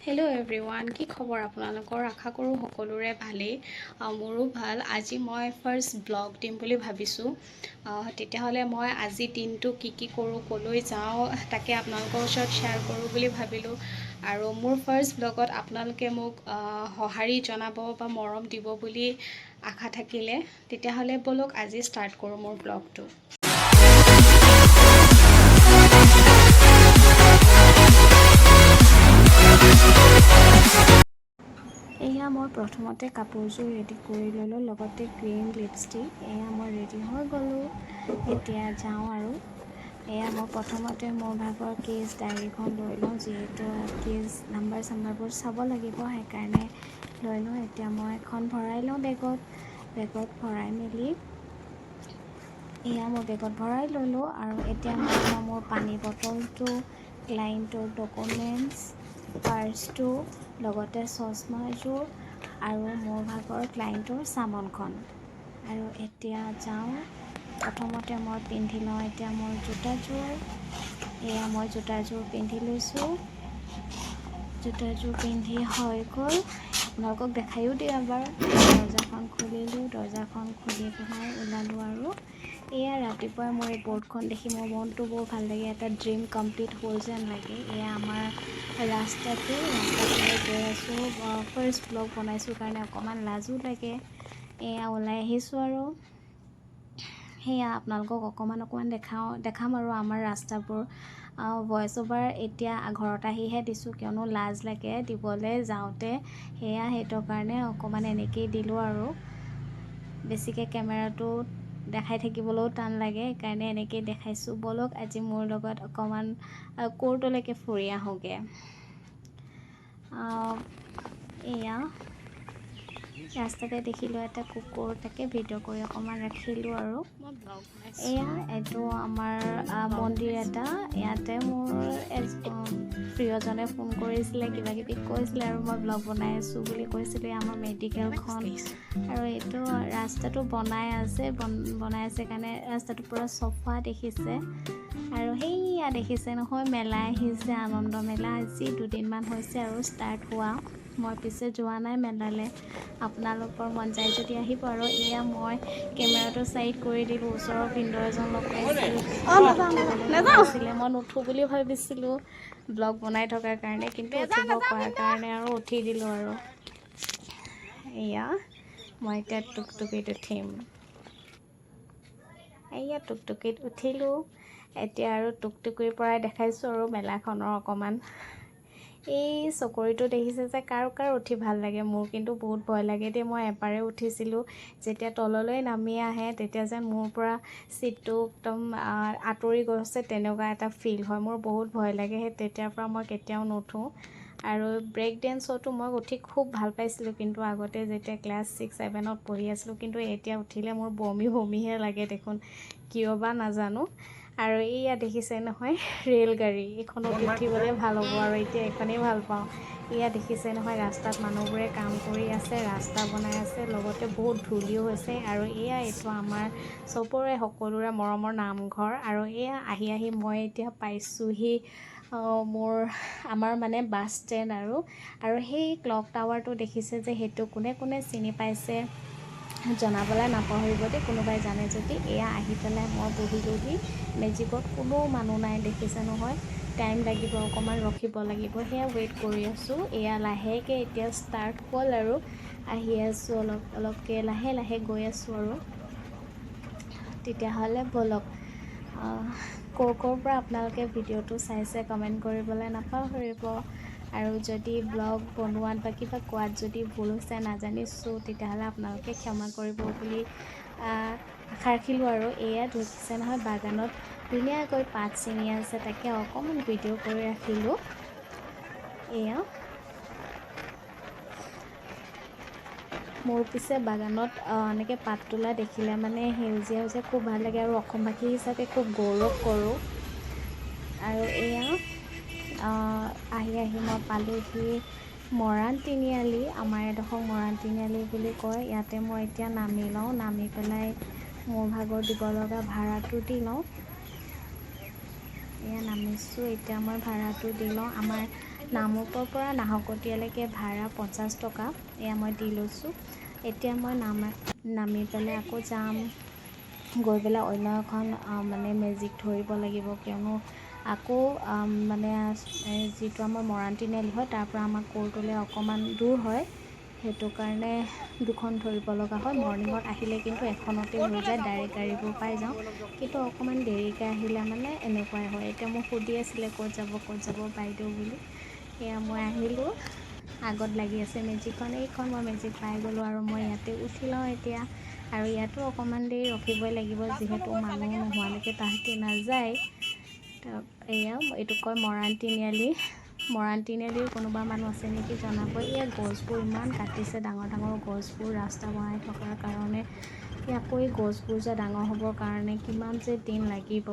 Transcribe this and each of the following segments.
Hello' everyone, কি খবৰ আপোনালোকৰ? আশা কৰোঁ সকলোৰে ভালেই। মোৰো ভাল। আজি মই ফাৰ্ষ্ট ব্লগ দিম বুলি ভাবিছোঁ। তেতিয়াহ'লে মই আজি দিনটো কি কৰোঁ, ক'লৈ যাওঁ তাকে আপোনালোকৰ ওচৰত শ্বেয়াৰ কৰোঁ বুলি ভাবিলোঁ। আৰু মোৰ ফাৰ্ষ্ট ব্লগত আপোনালোকে মোক সঁহাৰি জনাব বা মৰম দিব বুলি আশা থাকিলে। তেতিয়াহ'লে ব'লক আজি ষ্টাৰ্ট কৰোঁ মোৰ ব্লগটো। এয়া মই প্ৰথমতে কাপোৰযোৰ ৰেডি কৰি ল'লোঁ, লগতে ক্ৰীম, লিপষ্টিক। এয়া মই ৰেডি হৈ গ'লোঁ। এতিয়া যাওঁ আৰু এয়া মই প্ৰথমতে মোৰ ভাগৰ কেছ ডায়েৰীখন লৈ লওঁ, যিহেতু কেছ নাম্বাৰবোৰ চাব লাগিব, সেইকাৰণে লৈ লওঁ। এতিয়া মই এখন ভৰাই লওঁ বেগত ভৰাই মেলি এয়া মই বেগত ভৰাই ল'লোঁ। আৰু এতিয়া মই মোৰ পানী বটলটো, ক্লাইণ্টৰ ডকুমেণ্টছ, পাৰ্চটো, লগতে চশমাযোৰ আৰু মোৰ ভাগৰ ক্লাইণ্টৰ চাবোনখন। আৰু এতিয়া যাওঁ। প্ৰথমতে মই পিন্ধি লওঁ এতিয়া মোৰ জোতাযোৰ। এয়া মই জোতাযোৰ পিন্ধি লৈছোঁ। জোতাযোৰ পিন্ধি হৈ গ'ল। আপোনালোকক দেখায়ো দিওঁ এবাৰ। দৰজাখন খুলিলোঁ, দৰজাখন খুলি পেলাই ওলালোঁ। আৰু এয়া ৰাতিপুৱাই মোৰ এই বৰ্ডখন দেখি মোৰ মনটো বৰ ভাল লাগে। এটা ড্ৰিম কমপ্লিট হ'ল যেন লাগে। এয়া আমাৰ ৰাস্তাটোলৈ গৈ আছোঁ। ফাৰ্ষ্ট ব্লগ বনাইছোঁ কাৰণে অকণমান লাজো লাগে। এয়া ওলাই আহিছোঁ আৰু সেয়া আপোনালোকক অকণমান দেখাম আৰু আমাৰ ৰাস্তাবোৰ। ভইচ অভাৰ এতিয়া ঘৰত আহিহে দিছোঁ, কিয়নো লাজ লাগে দিবলৈ যাওঁতে। সেইটো কাৰণে অকণমান এনেকেই দিলোঁ আৰু বেছিকৈ কেমেৰাটো দেখাই থাকিবলৈও টান লাগে, সেইকাৰণে এনেকেই দেখাইছোঁ। ব'লক আজি মোৰ লগত অকণমান ক'ৰ্টলৈকে ফুৰি আহোঁগৈ। এয়া ৰাস্তাতে দেখিলোঁ এটা কুকুৰ, তাকে ভিডিঅ' কৰি অকণমান ৰাখিলোঁ। আৰু এয়া এইটো আমাৰ মন্দিৰ এটা। ইয়াতে মোৰ প্ৰিয়জনে ফোন কৰিছিলে, কিবাকিবি কৈছিলে আৰু মই ব্লগ বনাই আছোঁ বুলি কৈছিলোঁ। আমাৰ মেডিকেলখন আৰু এইটো ৰাস্তাটো বনাই আছে কাৰণে ৰাস্তাটো পূৰা চফা দেখিছে। আৰু সেইয়া দেখিছে নহয়, মেলা আহিছে, আনন্দ মেলা। আজি 2 দিনমান হৈছে আৰু ষ্টাৰ্ট হোৱা। মই পিছে যোৱা নাই মেলালৈ। আপোনালোকৰ মন যায় যদি আহিব। আৰু এয়া মই কেমেৰাটো ছাইড কৰি দিলোঁ। ওচৰৰ ভিনদেউ এজন লগ পাইছিলোঁ, মই নুঠোঁ বুলি ভাবিছিলোঁ ব্লগ বনাই থকাৰ কাৰণে, কিন্তু উঠিব কোৱাৰ কাৰণে আৰু উঠি দিলোঁ। আৰু এয়া মই এতিয়া টুকটুকিত উঠিম। এয়া টুকটুকিত উঠিলোঁ। এতিয়া আৰু টুকটুকিৰ পৰাই দেখাইছোঁ আৰু মেলাখনৰ অকণমান। এই চকৰিটো দেখিছে যে, কাৰ উঠি ভাল লাগে? মোৰ কিন্তু বহুত ভয় লাগে দেই। মই এবাৰে উঠিছিলোঁ, যেতিয়া তললৈ নামি আহে তেতিয়া যেন মোৰ পৰা ছিটটো একদম আঁতৰি গৈছে, তেনেকুৱা এটা ফিল হয়। মোৰ বহুত ভয় লাগে, সেই তেতিয়াৰ পৰা মই কেতিয়াও নুঠোঁ। আৰু ব্ৰেক ডেন্সতো মই উঠি খুব ভাল পাইছিলোঁ, কিন্তু আগতে যেতিয়া ক্লাছ 6-7ত পঢ়ি আছিলোঁ। কিন্তু এতিয়া উঠিলে মোৰ বমিহে লাগে দেখোন, কিয় বা নাজানো। আৰু এইয়া দেখিছে নহয় ৰেলগাড়ী, এইখনত উঠিবলৈ ভাল হ'ব। আৰু এতিয়া এইখনেই ভাল পাওঁ। এয়া দেখিছে নহয়, ৰাস্তাত মানুহবোৰে কাম কৰি আছে, ৰাস্তা বনাই আছে, লগতে বহুত ধূলিও হৈছে। আৰু এইটো আমাৰ সকলোৰে মৰমৰ নামঘৰ। আৰু এয়া আহি মই এতিয়া পাইছোঁহি আমাৰ মানে বাছ ষ্টেণ্ড। আৰু সেই ক্লক টাৱাৰটো দেখিছে যে, সেইটো কোনে চিনি পাইছে জনাবলৈ নাপাহৰিব দেই, কোনোবাই জানে যদি। এয়া আহি পেলাই মই বহিলোঁহি মেজিকত। কোনো মানুহ নাই, দেখিছে নহয়। টাইম লাগিব, অকণমান ৰখিব লাগিব। সেয়া ৱেইট কৰি আছোঁ। এয়া লাহেকৈ এতিয়া ষ্টাৰ্ট হ'ল আৰু আহি আছোঁ, অলপকৈ লাহে গৈ আছোঁ। আৰু তেতিয়াহ'লে ব'লক, ক'ৰ পৰা আপোনালোকে ভিডিঅ'টো চাইছে কমেণ্ট কৰিবলৈ নাপাহৰিব। আৰু যদি ব্লগ বনোৱাত বা কিবা কোৱাত যদি ভুল হৈছে নাজানিছোঁ, তেতিয়াহ'লে আপোনালোকে ক্ষমা কৰিব বুলি আশা ৰাখিলোঁ। আৰু এয়া দেখিছে নহয়, বাগানত ধুনীয়াকৈ পাত ছিঙি আছে, তাকে অকণমান ভিডিঅ' কৰি ৰাখিলোঁ। এয়া মোৰ পিছে বাগানত এনেকৈ পাত তোলা দেখিলে মানে সেউজীয়া খুব ভাল লাগে, আৰু অসমবাসী হিচাপে খুব গৌৰৱ কৰোঁ। আৰু এয়া আহি মই পালোঁহি মৰাণ তিনিআলি। আমাৰ এডোখৰ মৰাণ তিনিআলি বুলি কয়। ইয়াতে মই এতিয়া নামি লওঁ, নামি পেলাই মোৰ ভাগৰ দিব লগা ভাড়াটো দি লওঁ। এয়া নামিছোঁ, এতিয়া মই ভাড়াটো দি লওঁ। আমাৰ নামৰূপৰ পৰা নাহৰকটীয়ালৈকে ভাড়া 50 টকা এয়া মই দি লৈছোঁ। এতিয়া মই নামি পেলাই আকৌ যাম, গৈ পেলাই অন্য এখন মানে মেজিক ধৰিব লাগিব, কিয়নো আকৌ মানে যিটো আমাৰ মৰাণ তিনিআলি হয় তাৰ পৰা আমাৰ কোৰ্টলৈ অকণমান দূৰ হয়, সেইটো কাৰণে দুখন ধৰিব লগা হয়। মৰ্ণিঙত আহিলে কিন্তু এখনতে হৈ যায়, ডাইৰেক্ট গাড়ীবোৰ পাই যাওঁ, কিন্তু অকণমান দেৰিকৈ আহিলে মানে এনেকুৱাই হয়। এতিয়া মোক সুধি আছিলে ক'ত যাব বাইদেউ বুলি, এয়া মই আহিলোঁ, আগত লাগি আছে মেজিকখন, এইখন মই মেজিক পাই গ'লোঁ আৰু মই ইয়াতে উঠি লওঁ এতিয়া। আৰু ইয়াতো অকণমান দেৰি ৰখিবই লাগিব, যিহেতু মানুহ নোহোৱালৈকে তাহাঁতি নাযায়। এয়া এইটো কয় মৰাণ তিনিআলি। মৰাণ তিনিআলিৰ কোনোবা মানুহ আছে নেকি জনাব। এয়া গছবোৰ ইমান কাটিছে, ডাঙৰ ডাঙৰ গছবোৰ ৰাস্তা বনাই থকাৰ কাৰণে। আকৌ এই গছবোৰ যে ডাঙৰ হ'বৰ কাৰণে কিমান যে দিন লাগিব।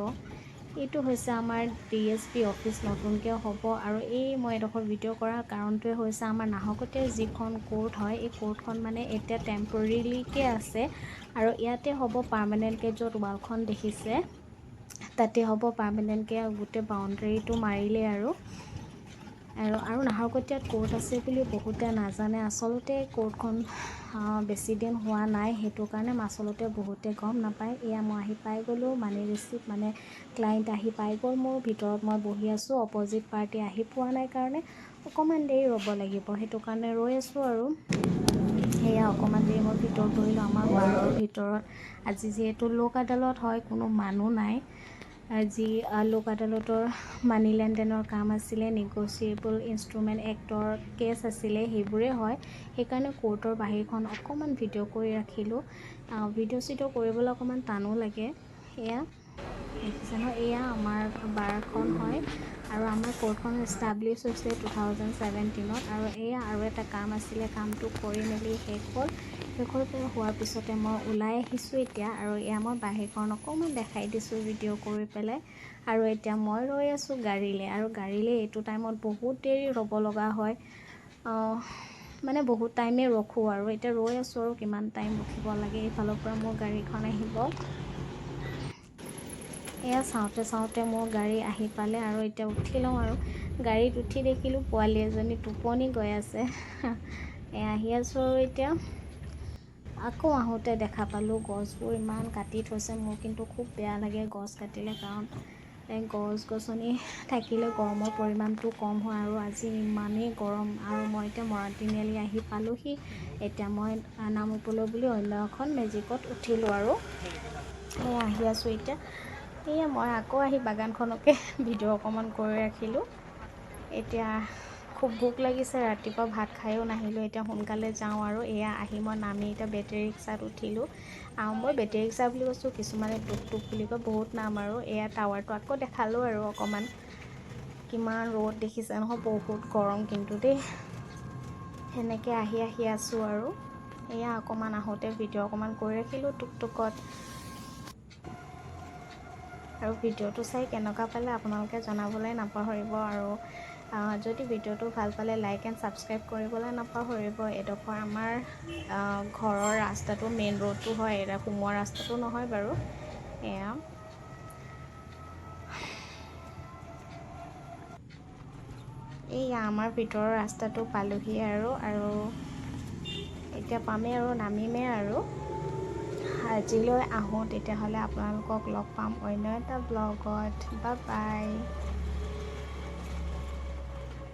এইটো হৈছে আমাৰ DSP অফিচ, নতুনকৈ হ'ব। আৰু এই মই এডোখৰ ভিডিঅ' কৰাৰ কাৰণটোৱে হৈছে আমাৰ নাহৰকটীয়াৰ যিখন কোৰ্ট হয়, এই কোৰ্টখন মানে এতিয়া টেম্পৰেৰীকৈ আছে আৰু ইয়াতে হ'ব পাৰ্মানেণ্টকৈ, য'ত ৱালখন দেখিছে তাতে হ'ব পাৰ্মানেণ্টকৈ, গোটেই বাউণ্ডেৰীটো মাৰিলে আৰু নাহৰকটীয়াত কোৰ্ট আছে বুলি বহুতে নাজানে। আচলতে কোৰ্টখন বেছি দিন হোৱা নাই, সেইটো কাৰণে আচলতে বহুতে গম নাপায়। এয়া মই আহি পাই গ'লোঁ, মানি ৰিচিপ্ট মানে ক্লাইণ্ট আহি পাই গ'ল মোৰ, ভিতৰত মই বহি আছোঁ। অপজিট পাৰ্টি আহি পোৱা নাই কাৰণে অকণমান দেৰি ৰ'ব লাগিব, সেইটো কাৰণে ৰৈ আছোঁ আৰু। সেয়া অকণমান দেৰি মই ভিতৰত বহিলোঁ। আমাৰ বাৰৰ ভিতৰত আজি যিহেতু লোক আদালত হয়, কোনো মানুহ নাই। যি লোক আদালতৰ মানি লেনদেনৰ কাম আছিলে, নেগচিয়েবল ইনষ্ট্ৰুমেণ্ট এক্টৰ কেছ আছিলে, সেইবোৰে হয়। সেইকাৰণে কোৰ্টৰ বাহিৰখন অকণমান ভিডিঅ' কৰি ৰাখিলোঁ। ভিডিঅ' চিডিঅ' কৰিবলৈ অকণমান টানো লাগে। এয়া দেখিছে নহয়, এয়া আমাৰ বাৰখন হয় আৰু আমাৰ কোৰ্টখন এষ্টাব্লিছ হৈছে 2017। আৰু এয়া আৰু এটা কাম আছিলে, কামটো কৰি মেলি শেষ হ'ল। হোৱাৰ পিছতে মই ওলাই আহিছোঁ এতিয়া, আৰু এয়া মই বাহিৰখন অকণমান দেখাই দিছোঁ ভিডিঅ' কৰি পেলাই। আৰু এতিয়া মই ৰৈ আছোঁ গাড়ীলৈ, আৰু গাড়ীলৈ এইটো টাইমত বহুত দেৰি ৰ'ব লগা হয়, মানে বহুত টাইমেই ৰখোঁ। আৰু এতিয়া ৰৈ আছোঁ আৰু কিমান টাইম ৰখিব লাগে। এইফালৰ পৰা মোৰ গাড়ীখন আহিব, এয়া চাওঁতে মোৰ গাড়ী আহি পালে আৰু এতিয়া উঠি লওঁ। আৰু গাড়ীত উঠি দেখিলোঁ পোৱালি এজনী টোপনি গৈ আছে। এয়া আহি আছোঁ আৰু এতিয়া আকৌ আহোঁতে দেখা পালোঁ গছবোৰ ইমান কাটি থৈছে। মোৰ কিন্তু খুব বেয়া লাগে গছ কাটিলে, কাৰণ গছ গছনি থাকিলে গৰমৰ পৰিমাণটো কম হয়। আৰু আজি ইমানেই গৰম, আৰু মই এতিয়া মৰাণ তিনিআলি আহি পালোঁহি। এতিয়া মই নামৰূপলৈ বুলি অন্য এখন মেজিকত উঠিলোঁ আৰু আহি আছোঁ এতিয়া। এয়া মই আকৌ আহি বাগানখনকে ভিডিঅ' অকণমান কৰি ৰাখিলোঁ। এতিয়া খুব ভোক লাগিছে, ৰাতিপুৱা ভাত খায়ো নাহিলোঁ, এতিয়া সোনকালে যাওঁ। আৰু এয়া আহি মই নামি এতিয়া বেটেৰী ৰিক্সাত উঠিলোঁ। মই বেটেৰী ৰিক্সা বুলি কৈছোঁ, কিছুমানে টুক বুলি কয়, বহুত নাম আৰু। এয়া টাৱাৰটো আকৌ দেখালোঁ আৰু অকণমান। কিমান ৰ'দ দেখিছে নহয়, বহুত গৰম কিন্তু দেই। সেনেকৈ আহি আছোঁ আৰু এয়া অকণমান আহোঁতে ভিডিঅ' অকণমান কৰি ৰাখিলোঁ টুকটুকত। আৰু ভিডিঅ'টো চাই কেনেকুৱা পালে আপোনালোকে জনাবলৈ নাপাহৰিব। আৰু যদি ভিডিঅ'টো ভাল পালে লাইক এণ্ড ছাবস্ক্ৰাইব কৰিবলৈ নাপাহৰিব। এডোখৰ আমাৰ ঘৰৰ ৰাস্তাটো মেইন ৰোডটো হয়, এটা সোমোৱা ৰাস্তাটো নহয় বাৰু। এয়া এইয়া আমাৰ ভিতৰৰ ৰাস্তাটো পালোহি আৰু এতিয়া পামেই আৰু নামিমেই আৰু। আজিলৈ আহোঁ তেতিয়াহ'লে, আপোনালোকক লগ পাম অন্য এটা ব্লগত। Bye bye.